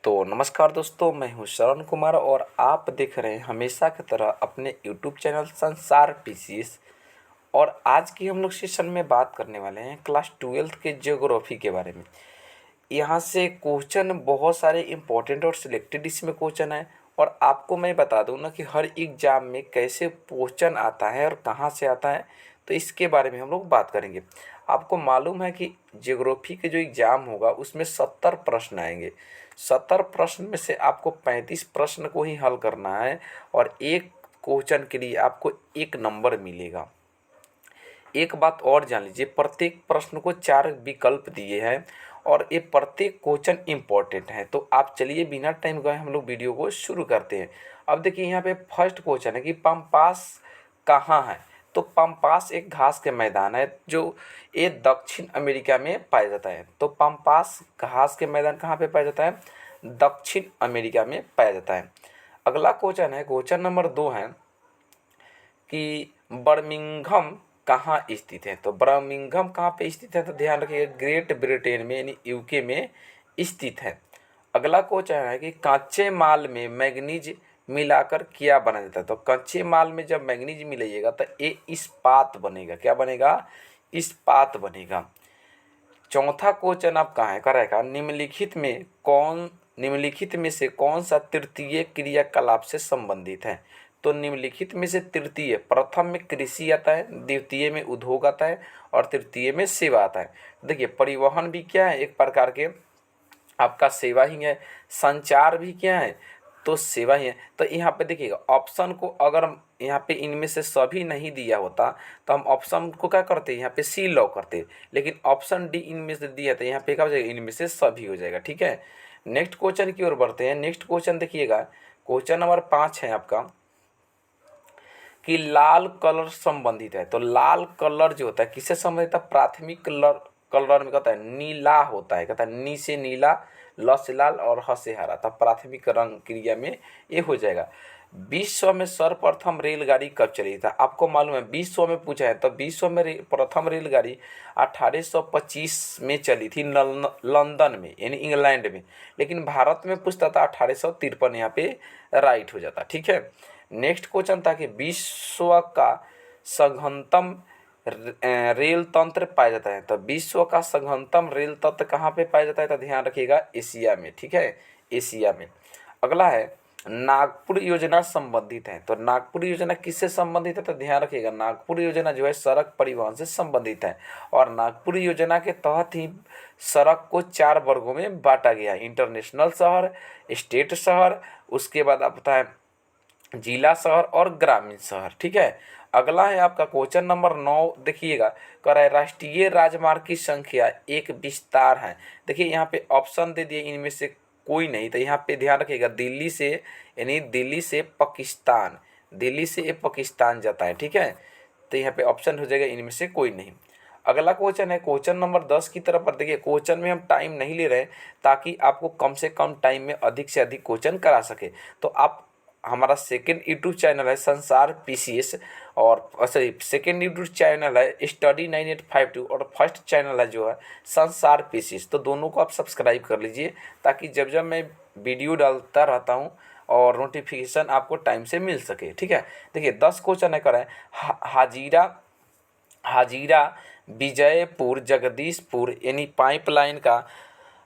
तो नमस्कार दोस्तों, मैं हूं श्रवण कुमार और आप देख रहे हैं हमेशा की तरह अपने यूट्यूब चैनल संसार पीसीएस। और आज की हम लोग सेशन में बात करने वाले हैं क्लास 12th के ज्योग्राफी के बारे में। यहाँ से क्वेश्चन बहुत सारे इंपॉर्टेंट और सिलेक्टेड इसमें क्वेश्चन है। और आपको मैं बता दूं ना कि हर एग्जाम में कैसे क्वेश्चन आता है और कहाँ से आता है, तो इसके बारे में हम लोग बात करेंगे। आपको मालूम है कि ज्योग्राफी के जो एग्ज़ाम होगा उसमें 70 प्रश्न आएंगे। 70 प्रश्न में से आपको 35 प्रश्न को ही हल करना है और एक क्वेश्चन के लिए आपको 1 नंबर मिलेगा। एक बात और जान लीजिए, प्रत्येक प्रश्न को 4 विकल्प दिए हैं और ये प्रत्येक क्वेश्चन इम्पोर्टेंट है। तो आप चलिए बिना टाइम गए हम लोग वीडियो को शुरू करते हैं। अब देखिए यहाँ पे फर्स्ट क्वेश्चन है कि पम्पास कहाँ है। तो पम्पास एक घास के मैदान है जो ये दक्षिण अमेरिका में पाया जाता है। तो पम्पास घास के मैदान कहाँ पे पाया जाता है? दक्षिण अमेरिका में पाया जाता है। अगला क्वेश्चन है, क्वेश्चन नंबर 2 है कि बर्मिंघम कहाँ स्थित है। तो बर्मिंघम कहाँ पे स्थित है? तो ध्यान रखिएगा, ग्रेट ब्रिटेन में यानी यूके में स्थित है। अगला क्वेश्चन है कि कच्चे माल में मैग्नीज मिलाकर क्या बना जाता है। तो कच्चे माल में जब मैग्नीज मिलाइएगा तो ये इस्पात बनेगा। क्या बनेगा? इस्पात बनेगा। चौथा क्वेश्चन आप कहाँ है करेगा, निम्नलिखित में से कौन सा तृतीय क्रियाकलाप से संबंधित है। तो निम्नलिखित में से तृतीय, प्रथम में कृषि आता है, द्वितीय में उद्योग आता है और तृतीय में सेवा आता है। देखिए परिवहन भी क्या है, एक प्रकार के आपका सेवा ही है। संचार भी क्या है, तो सेवा ही है। तो यहाँ पे देखिएगा ऑप्शन को, अगर यहाँ पे इनमें से सभी नहीं दिया होता तो हम ऑप्शन को क्या करते, यहाँ पे सी लॉक करते। लेकिन ऑप्शन डी इनमें से दिया था, यहाँ पे क्या हो जाएगा, इनमें से सभी हो जाएगा। ठीक है, नेक्स्ट क्वेश्चन की ओर बढ़ते हैं। नेक्स्ट क्वेश्चन देखिएगा, क्वेश्चन नंबर 5 है आपका कि लाल कलर संबंधित है। तो लाल कलर जो होता है किससे संबंधित है? प्राथमिक कलर में कहता है नीला होता है। कहता है नी से नीला, ल से लाल और ह से हरा। तब प्राथमिक रंग क्रिया में ये हो जाएगा। विश्व में सर्वप्रथम रेलगाड़ी कब चली था? आपको मालूम है, विश्व में पूछा है तो विश्व में प्रथम रेलगाड़ी 1825 में चली थी लंदन में यानी इंग्लैंड में। लेकिन भारत में पूछता था 1853, यहाँ पे राइट हो जाता। ठीक है, नेक्स्ट क्वेश्चन था कि विश्व का सघनतम रेल तंत्र पाया जाता है। तो विश्व का सघनतम रेल तंत्र कहाँ पे पाया जाता है? तो ध्यान रखिएगा एशिया में। ठीक है, एशिया में। अगला है नागपुर योजना संबंधित है। तो नागपुर योजना किससे संबंधित है? तो ध्यान रखिएगा नागपुर योजना जो है सड़क परिवहन से संबंधित है। और नागपुर योजना के तहत ही सड़क को 4 वर्गों में बांटा गया, इंटरनेशनल शहर, स्टेट शहर, उसके बाद आता है जिला शहर और ग्रामीण शहर। ठीक है, अगला है आपका क्वेश्चन नंबर 9। देखिएगा कह रहा है राष्ट्रीय राजमार्ग की संख्या एक विस्तार है। देखिए यहाँ पे ऑप्शन दे दिए, इनमें से कोई नहीं। तो यहाँ पे ध्यान रखिएगा दिल्ली से, यानी दिल्ली से पाकिस्तान, दिल्ली से ये पाकिस्तान जाता है। ठीक है, तो यहाँ पे ऑप्शन हो जाएगा इनमें से कोई नहीं। अगला क्वेश्चन है क्वेश्चन नंबर 10 की तरफ पर। देखिए क्वेश्चन में हम टाइम नहीं ले रहे ताकि आपको कम से कम टाइम में अधिक से अधिक क्वेश्चन करा सके। तो आप, हमारा सेकंड यूट्यूब चैनल है संसार पीसीएस, और सॉरी सेकंड यूट्यूब चैनल है स्टडी 9852 और फर्स्ट चैनल है जो है संसार पीसीएस। तो दोनों को आप सब्सक्राइब कर लीजिए ताकि जब जब मैं वीडियो डालता रहता हूँ और नोटिफिकेशन आपको टाइम से मिल सके। ठीक है, देखिए 10 क्वेश्चन है करें। हाजीरा विजयपुर जगदीशपुर यानी पाइपलाइन का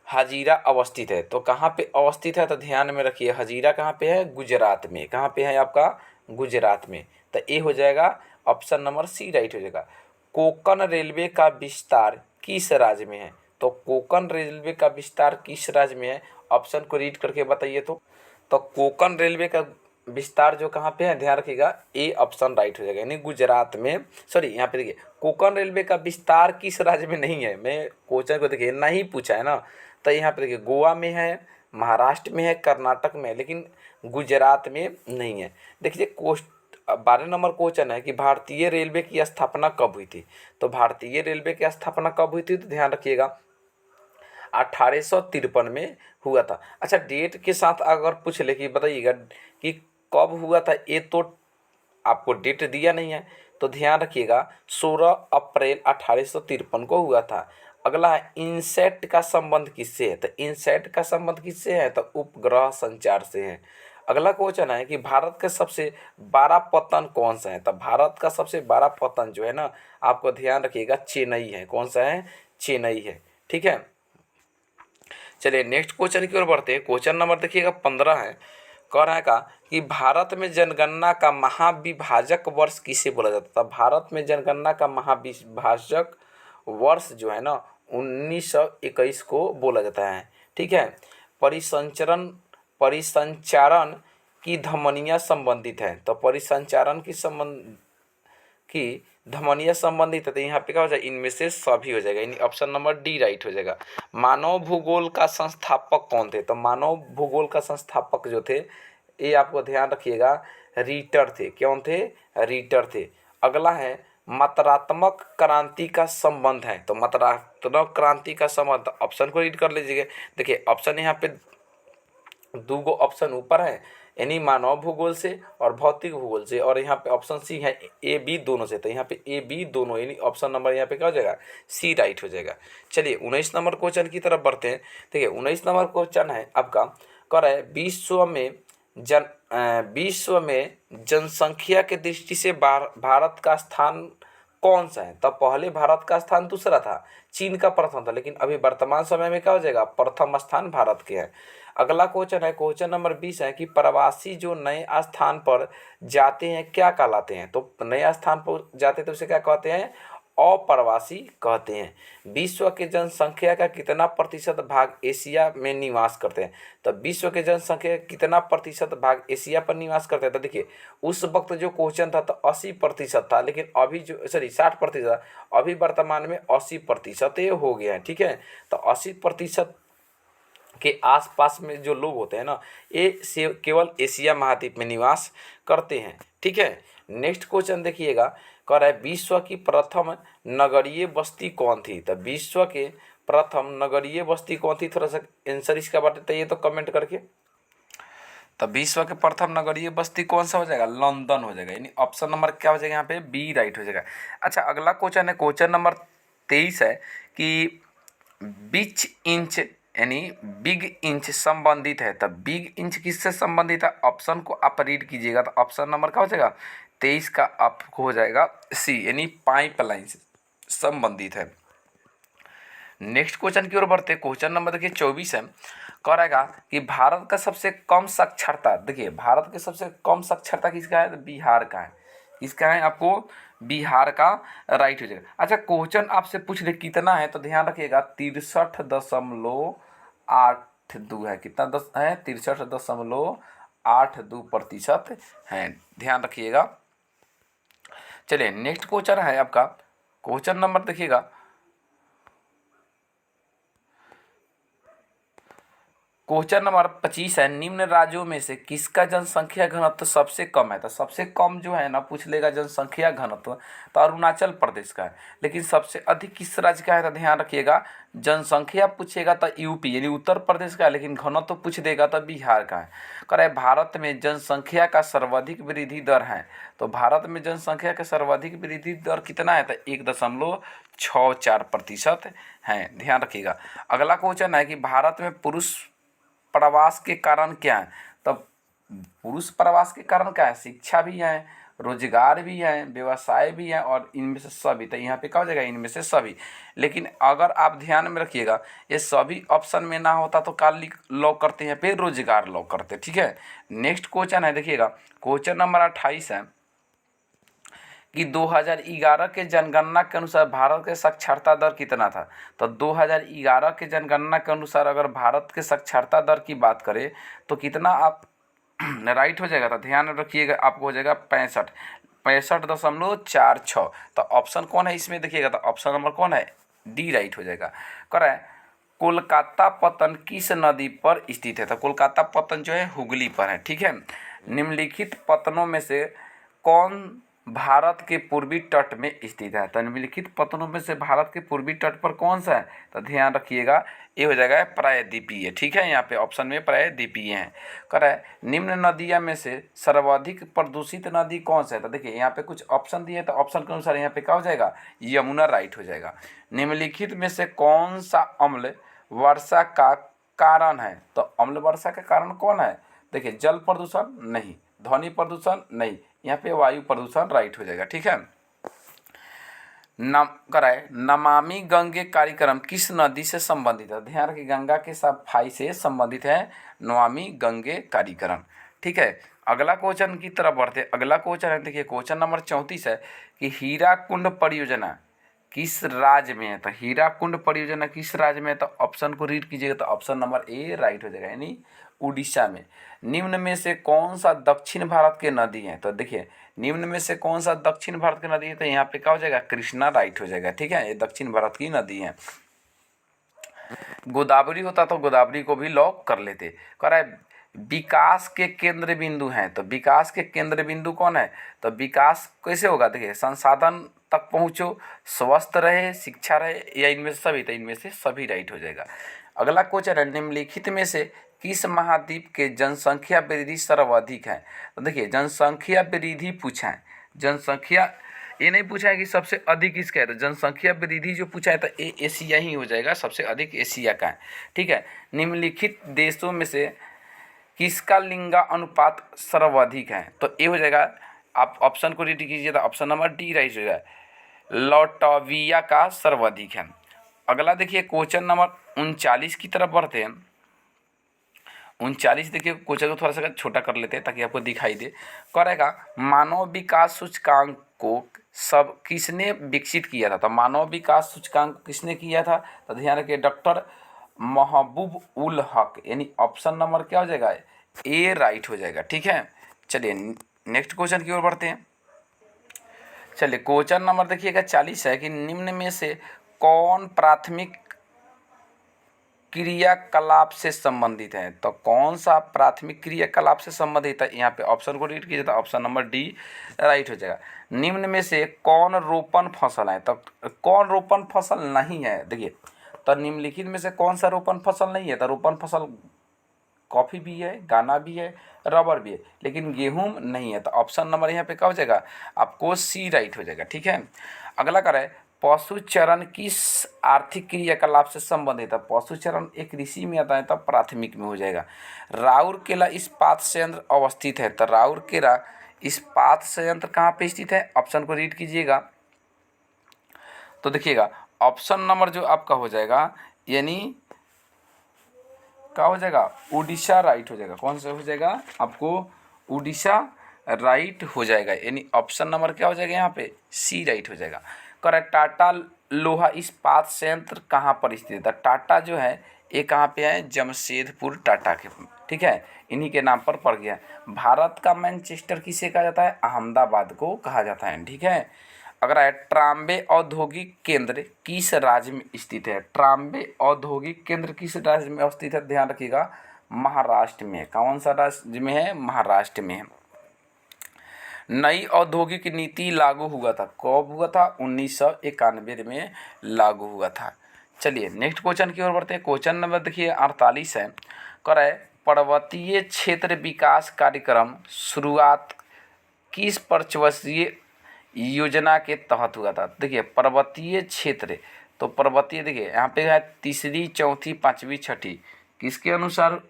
हाजीरा अवस्थित है। तो कहाँ पे अवस्थित है? तो ध्यान में रखिए हाजीरा कहाँ पे है? गुजरात में। कहाँ पे है आपका? गुजरात में। तो ये हो जाएगा ऑप्शन नंबर सी राइट हो जाएगा। कोंकण रेलवे का विस्तार किस राज्य में है? तो कोंकण रेलवे का विस्तार किस राज्य में है? ऑप्शन को रीड करके बताइए। तो कोंकण रेलवे का विस्तार जो कहाँ पे है, ध्यान रखिएगा ए ऑप्शन राइट हो जाएगा, यानी गुजरात में। सॉरी यहाँ पे देखिए कोंकण रेलवे का विस्तार किस राज्य में नहीं है, मैं क्वेश्चन को देखिए नहीं पूछा है ना। तो यहाँ पे देखिए गोवा में है, महाराष्ट्र में है, कर्नाटक में है, लेकिन गुजरात में नहीं है। देखिए 12 नंबर क्वेश्चन है कि भारतीय रेलवे की स्थापना कब हुई थी। तो भारतीय रेलवे की स्थापना कब हुई थी? तो ध्यान रखिएगा 1853 में हुआ था। अच्छा डेट के साथ अगर पूछ ले कि बताइएगा कि कब हुआ था, ये तो आपको डेट दिया नहीं है। तो ध्यान रखिएगा 16 अप्रैल 1853 को हुआ था। अगला है इनसेट का संबंध किससे है, तो इनसेट का संबंध किससे है, तो उपग्रह संचार से है। अगला क्वेश्चन है कि भारत का सबसे बड़ा पतन कौन सा है, तो भारत का सबसे बड़ा पतन जो है ना, आपको ध्यान रखिएगा, चेन्नई है। कौन सा है, चेन्नई है। ठीक है, चलिए नेक्स्ट क्वेश्चन की ओर बढ़ते हैं। क्वेश्चन नंबर देखिएगा 15 है। कह रहा है का कि भारत में जनगणना का महाविभाजक वर्ष किसे बोला जाता था। भारत में जनगणना का महाविभाजक वर्ष जो है ना 1921 को बोला जाता है। ठीक है, परिसंचरण परिसंचारण की धमनियां संबंधित है, तो परिसंचारण की धमनियां संबंधित है, तो यहाँ पे क्या हो जाएगा, इनमें से सभी हो जाएगा, यानी ऑप्शन नंबर डी राइट हो जाएगा। मानव भूगोल का संस्थापक कौन थे, तो मानव भूगोल का संस्थापक जो थे, ये आपको ध्यान रखिएगा, रीटर थे। कौन थे, रीटर थे। अगला है मात्रात्मक क्रांति का संबंध है, तो मात्रात्मक क्रांति का संबंध, ऑप्शन को रीड कर लीजिएगा। देखिए ऑप्शन यहाँ पे दो गो ऑप्शन ऊपर है, यानी मानव भूगोल से और भौतिक भूगोल से, और यहाँ पे ऑप्शन सी है ए बी दोनों से, तो यहाँ पे ए बी दोनों, यानी ऑप्शन नंबर यहाँ पे क्या हो जाएगा, सी राइट हो जाएगा। चलिए 19 नंबर क्वेश्चन की तरफ बढ़ते हैं। देखिए 19 नंबर क्वेश्चन है आपका, कह रहा है विश्व में जनसंख्या के दृष्टि से भारत का स्थान कौन सा है, तब पहले भारत का स्थान दूसरा था, चीन का प्रथम था, लेकिन अभी वर्तमान समय में क्या हो जाएगा, प्रथम स्थान भारत के है। अगला क्वेश्चन है, क्वेश्चन नंबर 20 है कि प्रवासी जो नए स्थान पर जाते हैं क्या कहलाते हैं, तो नए स्थान पर जाते हैं तो उसे क्या कहते हैं, अप्रवासी कहते हैं। विश्व के जनसंख्या का कितना प्रतिशत भाग एशिया में निवास करते हैं, तो विश्व के जनसंख्या का कितना प्रतिशत भाग एशिया पर निवास करते हैं, तो देखिए उस वक्त जो क्वेश्चन था तो 80% था, लेकिन अभी जो 60%, अभी वर्तमान में 80% हो गया है। ठीक है, तो 80% के आसपास में जो लोग होते हैं ना, ये से केवल एशिया महाद्वीप में निवास करते हैं। ठीक है, नेक्स्ट क्वेश्चन देखिएगा, कह रहा है विश्व की प्रथम नगरीय बस्ती कौन थी, तो विश्व के प्रथम नगरीय बस्ती कौन थी, थोड़ा सा आंसर इसका बताइए तो कमेंट करके। तो विश्व के प्रथम नगरीय बस्ती कौन सा हो जाएगा, लंदन हो जाएगा, यानी ऑप्शन नंबर क्या हो जाएगा यहाँ पे, बी राइट हो जाएगा। अच्छा अगला क्वेश्चन है, क्वेश्चन नंबर 23 है कि बीच इंच यानी बिग इंच संबंधित है, तब बिग इंच किससे संबंधित है, ऑप्शन को आप रीड कीजिएगा, तो ऑप्शन नंबर क्या हो जाएगा, 23 का आपको हो जाएगा सी, यानी पाइपलाइन से संबंधित है। नेक्स्ट क्वेश्चन की ओर बढ़ते, क्वेश्चन नंबर देखिए 24 है, कह रहेगा कि भारत का सबसे कम साक्षरता, देखिए भारत के सबसे कम साक्षरता किसका है, तो बिहार का है। किसका है, आपको बिहार का राइट हो जाएगा। अच्छा क्वेश्चन आपसे पूछ ले कितना है, तो ध्यान रखिएगा 63.82 है, कितना दस है, 63.82% है, ध्यान रखिएगा। चलिए नेक्स्ट क्वेश्चन है आपका, क्वेश्चन नंबर देखिएगा, क्वेश्चन नंबर 25 है, निम्न राज्यों में से किसका जनसंख्या घनत्व सबसे कम है, तो सबसे कम जो है ना पूछ लेगा जनसंख्या घनत्व, तो अरुणाचल प्रदेश का है। लेकिन सबसे अधिक किस राज्य का है, तो ध्यान रखिएगा, जनसंख्या पूछेगा तो यूपी यानी उत्तर प्रदेश का है, लेकिन घनत्व पूछ देगा तो बिहार का है। कह रहे भारत में जनसंख्या का सर्वाधिक वृद्धि दर है, तो भारत में जनसंख्या का सर्वाधिक वृद्धि दर कितना है, तो 1.64% है, ध्यान रखिएगा। अगला क्वेश्चन है कि भारत में पुरुष प्रवास के कारण क्या है, तब पुरुष प्रवास के कारण क्या है, शिक्षा भी है, रोजगार भी है, व्यवसाय भी है, और इनमें से सभी, तो यहाँ पे क्या हो जाएगा, इनमें से सभी। लेकिन अगर आप ध्यान में रखिएगा ये सभी ऑप्शन में ना होता तो क्या लॉक करते हैं, फिर रोजगार लॉक करते। ठीक है, नेक्स्ट क्वेश्चन है देखिएगा, क्वेश्चन नंबर 28 है कि 2011 के जनगणना के अनुसार भारत के साक्षरता दर कितना था, तो 2011 के जनगणना के अनुसार अगर भारत के साक्षरता दर की बात करें तो कितना आप राइट हो जाएगा, तो ध्यान रखिएगा आपको हो जाएगा 65.46। तो ऑप्शन कौन है इसमें देखिएगा, तो ऑप्शन नंबर कौन है, डी राइट हो जाएगा। कह रहा है कोलकाता पत्तन किस नदी पर स्थित है, तो कोलकाता पत्तन जो है हुगली पर है। ठीक है, निम्नलिखित पत्तनों में से कौन भारत के पूर्वी तट में स्थित है, तो निम्नलिखित पत्तनों में से भारत के पूर्वी तट पर कौन सा है, तो ध्यान रखिएगा ये हो जाएगा प्रायद्वीपीय। ठीक है, यहाँ पे ऑप्शन में प्रायद्वीपीय है। कह रहा है निम्न नदियाँ में से सर्वाधिक प्रदूषित नदी कौन सा है? तो देखिए यहाँ पे कुछ ऑप्शन दिए, तो ऑप्शन के अनुसार यहाँ पे क्या हो जाएगा? यमुना राइट हो जाएगा। निम्नलिखित में से कौन सा अम्ल वर्षा का कारण है? तो अम्ल वर्षा का कारण कौन है? देखिए जल प्रदूषण नहीं, ध्वनि प्रदूषण नहीं, यहाँ पे वायु प्रदूषण राइट हो जाएगा। ठीक है, कराए नमामि गंगे कार्यक्रम किस नदी से संबंधित है? ध्यान रखिए गंगा के सफाई से संबंधित है नमामि गंगे कार्यक्रम। ठीक है, अगला क्वेश्चन की तरफ बढ़ते। अगला क्वेश्चन है, देखिए क्वेश्चन नंबर 34 है कि हीराकुंड परियोजना किस राज्य में है? तो हीराकुंड परियोजना किस राज्य में है? तो ऑप्शन को रीड कीजिएगा, तो ऑप्शन नंबर ए राइट हो जाएगा, यानी उड़ीसा में। निम्न में से कौन सा दक्षिण भारत के नदी है? तो देखिए निम्न में से कौन सा दक्षिण भारत की नदी है? तो यहाँ पे क्या हो जाएगा? कृष्णा राइट हो जाएगा। ठीक है, ये दक्षिण भारत की नदी है। गोदावरी होता तो गोदावरी को भी लॉक कर लेते। कह रहा है विकास के केंद्र बिंदु हैं, तो विकास के केंद्र बिंदु कौन है? तो विकास कैसे होगा? देखिए संसाधन तक पहुँचो, स्वस्थ रहे, शिक्षा रहे, या इनमें से सभी? तो इनमें से सभी राइट हो जाएगा। अगला क्वेश्चन है निम्नलिखित में से किस महाद्वीप के जनसंख्या वृद्धि सर्वाधिक है? तो देखिए जनसंख्या वृद्धि पूछा है, जनसंख्या ये नहीं पूछा है कि सबसे अधिक किसका है, तो जनसंख्या वृद्धि जो पूछा है तो ये एशिया ही हो जाएगा, सबसे अधिक एशिया का है। ठीक है, निम्नलिखित देशों में से किसका लिंगा अनुपात सर्वाधिक है? तो ये हो जाएगा, आप ऑप्शन को रीड कीजिए, तो ऑप्शन नंबर डी राइट हो जाएगा, लाटविया का सर्वाधिक है। अगला देखिए क्वेश्चन नंबर 39 की तरफ बढ़ते हैं। 39 देखिए क्वेश्चन को थोड़ा सा छोटा कर लेते हैं ताकि आपको दिखाई दे। करेगा मानव विकास सूचकांक को सब किसने विकसित किया था? तो मानव विकास सूचकांक किसने किया था? तो ध्यान रखिए डॉक्टर महबूब उल हक, यानी ऑप्शन नंबर क्या हो जाएगा? ए राइट हो जाएगा। ठीक है, चलिए नेक्स्ट क्वेश्चन की ओर बढ़ते हैं। चलिए क्वेश्चन नंबर देखिएगा 40 है कि निम्न में से कौन प्राथमिक क्रियाकलाप से संबंधित है? तो कौन सा प्राथमिक क्रियाकलाप से संबंधित है? यहाँ पे ऑप्शन को रीड कीजिए, तो ऑप्शन नंबर डी राइट हो जाएगा। निम्न में से कौन रोपण फसल है? तो कौन रोपण फसल नहीं है? देखिए तो निम्नलिखित में से कौन सा रोपण फसल नहीं है? तो रोपण फसल कॉफ़ी भी है, गाना भी है, रबर भी है, लेकिन गेहूं नहीं है। तो ऑप्शन नंबर यहाँ पे क्या हो जाएगा? आपको सी राइट हो जाएगा। ठीक है, अगला कर है पशु चरण किस आर्थिक क्रियाकलाप से संबंधित है? पशु चरण एक कृषि में आता है, तब प्राथमिक में हो जाएगा। राउरकेला इस्पात संयंत्र अवस्थित है, तो राउरकेला इस्पात संयंत्र कहाँ पे स्थित है? ऑप्शन को रीड कीजिएगा, तो देखिएगा ऑप्शन नंबर जो आपका हो जाएगा, यानी क्या हो जाएगा? उड़ीसा राइट हो जाएगा। कौन सा हो जाएगा? आपको उड़ीसा राइट हो जाएगा, यानी ऑप्शन नंबर क्या हो जाएगा? यहाँ पे सी राइट हो जाएगा। करेक्ट। टाटा लोहा इस्पात संयंत्र कहाँ पर स्थित है? टाटा जो है ये कहाँ पे है? जमशेदपुर टाटा के, ठीक है, इन्हीं के नाम पर पड़ गया। भारत का मैनचेस्टर किसे कहा जाता है? अहमदाबाद को कहा जाता है। ठीक है, अगर है ट्राम्बे औद्योगिक केंद्र किस राज्य में स्थित है? ट्राम्बे औद्योगिक केंद्र किस राज्य में स्थित है? ध्यान रखिएगा महाराष्ट्र में। कौन सा राज्य में है? महाराष्ट्र में है। नई औद्योगिक नीति लागू हुआ था, कब हुआ था? 1991 में लागू हुआ था। चलिए नेक्स्ट क्वेश्चन की ओर बढ़ते हैं। क्वेश्चन नंबर देखिए 48 है। कर है पर्वतीय क्षेत्र विकास कार्यक्रम शुरुआत किस पंचवर्षीय योजना के तहत हुआ था? देखिए पर्वतीय क्षेत्र, तो पर्वतीय देखिए यहाँ पे है तीसरी, चौथी, पाँचवीं, छठी, किसके अनुसार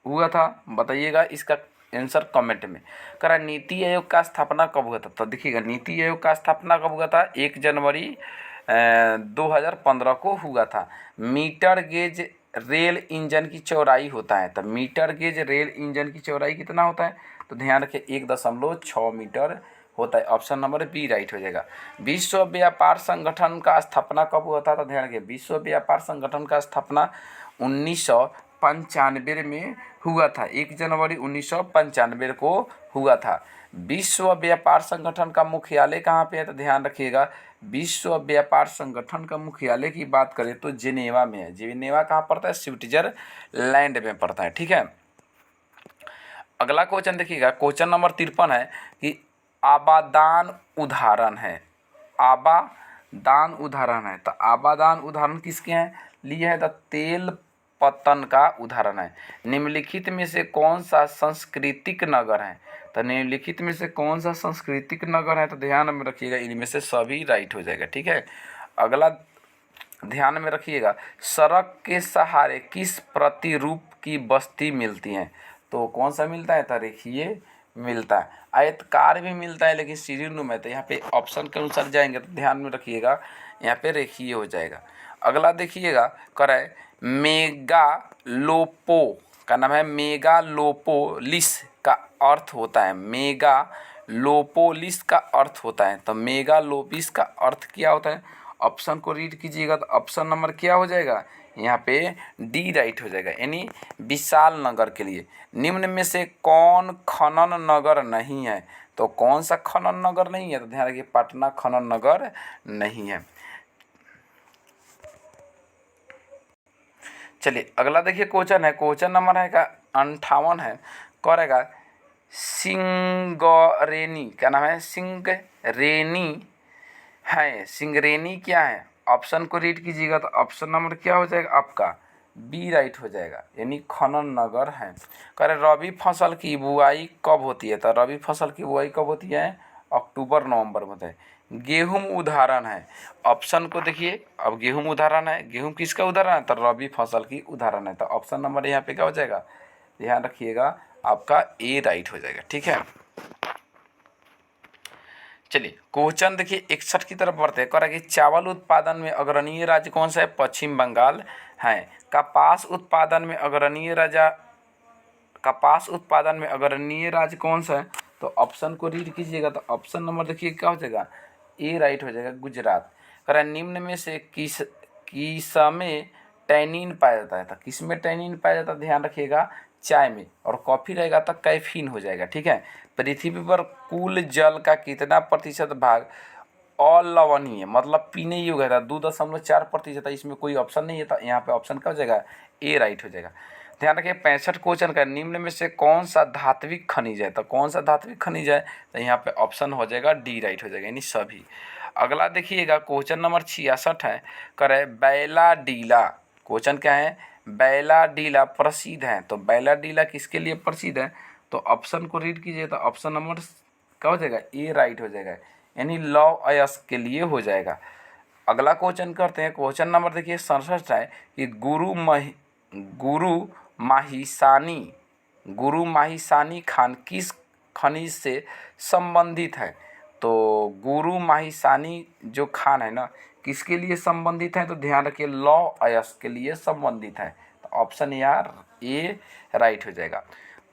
हुआ था? बताइएगा इसका आंसर कमेंट में। करा नीति आयोग का स्थापना कब हुआ था? तो देखिएगा नीति आयोग का स्थापना कब हुआ था? 1 जनवरी 2015 को हुआ था। मीटर गेज रेल इंजन की चौड़ाई होता है, तो मीटर गेज रेल इंजन की चौड़ाई कितना होता है? तो ध्यान रखिए 1.6 मीटर होता है। ऑप्शन नंबर बी राइट हो जाएगा। विश्व व्यापार संगठन का स्थापना कब हुआ था? तो ध्यान रखिए विश्व व्यापार संगठन का स्थापना 1995 में हुआ था। 1 जनवरी 1995 को हुआ था। विश्व व्यापार संगठन का मुख्यालय कहाँ पे है? तो ध्यान रखिएगा विश्व व्यापार संगठन का मुख्यालय की बात करें तो जिनेवा में है। जिनेवा कहाँ पड़ता है? स्विट्जरलैंड में पड़ता है। ठीक है, अगला क्वेश्चन देखिएगा क्वेश्चन नंबर 53 है कि आबादान उदाहरण है। आबादान उदाहरण है, तो आबादान उदाहरण किसके हैं लिए है? तो तेल पतन का उदाहरण है। निम्नलिखित में से कौन सा सांस्कृतिक नगर है? तो निम्नलिखित में से कौन सा सांस्कृतिक नगर है? तो ध्यान में रखिएगा, इनमें से सभी राइट हो जाएगा। ठीक है, अगला ध्यान में रखिएगा, सड़क के सहारे किस प्रतिरूप की बस्ती मिलती है? तो कौन सा मिलता है? तो रेखीय मिलता है। आयतकार भी मिलता है लेकिन सीढ़ीनुमा है, तो यहाँ पे ऑप्शन के अनुसार जाएंगे तो ध्यान में रखिएगा यहाँ पे रेखीय हो जाएगा। अगला देखिएगा, करे मेगालोपो का नाम है, मेगालोपोलिस का अर्थ होता है, मेगालोपोलिस का अर्थ होता है। तो मेगालोपिस का अर्थ क्या होता है? ऑप्शन को रीड कीजिएगा तो ऑप्शन नंबर क्या हो जाएगा? यहाँ पे डी राइट हो जाएगा, यानी विशाल नगर के लिए। निम्न में से कौन खनन नगर नहीं है? तो कौन सा खनन नगर नहीं है? तो ध्यान रखिए, पटना खनन नगर नहीं है। चलिए अगला देखिए क्वेश्चन है, क्वेश्चन नंबर है का 58 है, करेगा सिंगरेनी, क्या नाम है? सिंगरेनी है। सिंगरेनी क्या है? ऑप्शन को रीड कीजिएगा तो ऑप्शन नंबर क्या हो जाएगा आपका? बी राइट हो जाएगा, यानी खनन नगर है। कह रहे रबी फसल की बुआई कब होती है? तो रबी फसल की बुआई कब होती है? अक्टूबर नवंबर में होता है। गेहूं उदाहरण है, ऑप्शन को देखिए, अब गेहूं उदाहरण है, गेहूं किसका उदाहरण है? तो रबी फसल की उदाहरण है। तो ऑप्शन नंबर यहाँ पे क्या हो जाएगा? ध्यान रखिएगा, आपका ए राइट हो जाएगा। ठीक है, चलिए क्वेश्चन देखिए 61 की तरफ बढ़ते हैं। कह रहा है कि चावल उत्पादन में अग्रणीय राज्य कौन सा है? पश्चिम बंगाल है। कपास उत्पादन में अग्रणीय राज्य कौन सा है? तो ऑप्शन को रीड कीजिएगा तो ऑप्शन नंबर देखिए क्या हो जाएगा? ए राइट हो जाएगा, गुजरात। कह रहा है निम्न में से किसमें टैनिन पाया जाता है? तो किसमें टैनिन पाया जाता है? ध्यान रखिएगा, चाय में, और कॉफ़ी रहेगा तो कैफीन हो जाएगा। ठीक है, पृथ्वी पर कुल जल का कितना प्रतिशत भाग अलवणीय मतलब पीने योग्य था? 2.4% है। इसमें कोई ऑप्शन नहीं है, तो यहाँ पे ऑप्शन क्या हो जाएगा? ए राइट हो जाएगा। ध्यान रखिए 65 क्वेश्चन का, निम्न में से कौन सा धात्विक खनिज है? तो कौन सा धात्विक खनिज है? तो यहाँ पे ऑप्शन हो जाएगा डी राइट हो जाएगा, यानी सभी। अगला देखिएगा क्वेश्चन नंबर 66 है, करे बैलाडीला। क्वेश्चन क्या है? बैलाडीला प्रसिद्ध है। तो बैलाडीला किसके लिए प्रसिद्ध है? तो ऑप्शन को रीड कीजिए तो ऑप्शन नंबर क्या हो जाएगा? ए राइट हो जाएगा, यानी लव अयस्क के लिए हो जाएगा। अगला क्वेश्चन करते हैं, क्वेश्चन नंबर देखिए 67 है कि गुरु माहिसानी खान किस खनिज से संबंधित है? तो गुरु माहिसानी जो खान है ना, किसके लिए संबंधित है? तो ध्यान रखिए, लौह अयस्क के लिए संबंधित है। तो ऑप्शन यार ए राइट हो जाएगा।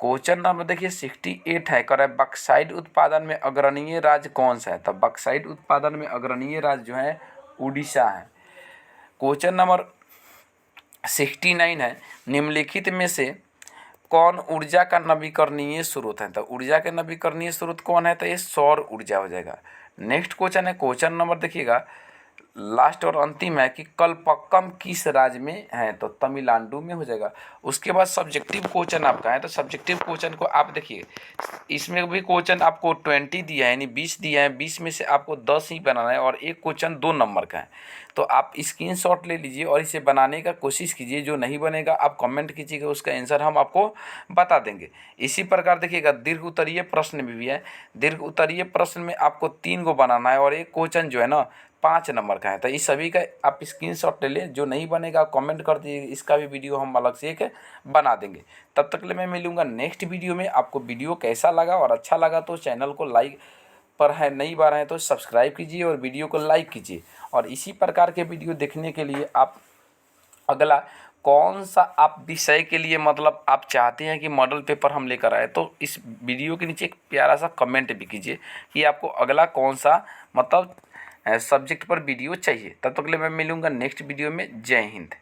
क्वेश्चन नंबर देखिए 68 है, कर बक्साइड उत्पादन में अग्रणीय राज्य कौन सा है? तो बक्साइड उत्पादन में अग्रणीय राज्य जो है उड़ीसा है। क्वेश्चन नंबर 69 है, निम्नलिखित में से कौन ऊर्जा का नवीकरणीय स्रोत है? तो ऊर्जा के नवीकरणीय स्रोत कौन है? तो ये सौर ऊर्जा हो जाएगा। नेक्स्ट क्वेश्चन है, क्वेश्चन नंबर देखिएगा लास्ट और अंतिम है कि कल्पक्कम किस राज्य में है? तो तमिलनाडु में हो जाएगा। उसके बाद सब्जेक्टिव क्वेश्चन आपका है, तो सब्जेक्टिव क्वेश्चन को आप देखिए, इसमें भी क्वेश्चन आपको 20 दिया है, यानी 20 दिया है, 20 में से आपको 10 ही बनाना है और एक क्वेश्चन 2 नंबर का है। तो आप स्क्रीनशॉट ले लीजिए और इसे बनाने का कोशिश कीजिए। जो नहीं बनेगा आप कमेंट कीजिएगा, उसका आंसर हम आपको बता देंगे। इसी प्रकार देखिएगा दीर्घ उत्तरीय प्रश्न में भी है। दीर्घ उत्तरीय प्रश्न में आपको 3 को बनाना है और एक क्वेश्चन जो है ना 5 नंबर का है। तो इस सभी का आप स्क्रीनशॉट ले लें, जो नहीं बनेगा कमेंट कर दीजिए, इसका भी वीडियो हम अलग से एक बना देंगे। तब तक के लिए मैं मिलूँगा नेक्स्ट वीडियो में। आपको वीडियो कैसा लगा और अच्छा लगा तो चैनल को लाइक पर है, नई बार है तो सब्सक्राइब कीजिए और वीडियो को लाइक कीजिए। और इसी प्रकार के वीडियो देखने के लिए आप अगला कौन सा आप विषय के लिए मतलब आप चाहते हैं कि मॉडल पेपर हम लेकर आए, तो इस वीडियो के नीचे एक प्यारा सा कमेंट भी कीजिए कि आपको अगला कौन सा मतलब सब्जेक्ट पर वीडियो चाहिए। तब तक के लिए मैं मिलूँगा नेक्स्ट वीडियो में। जय हिंद।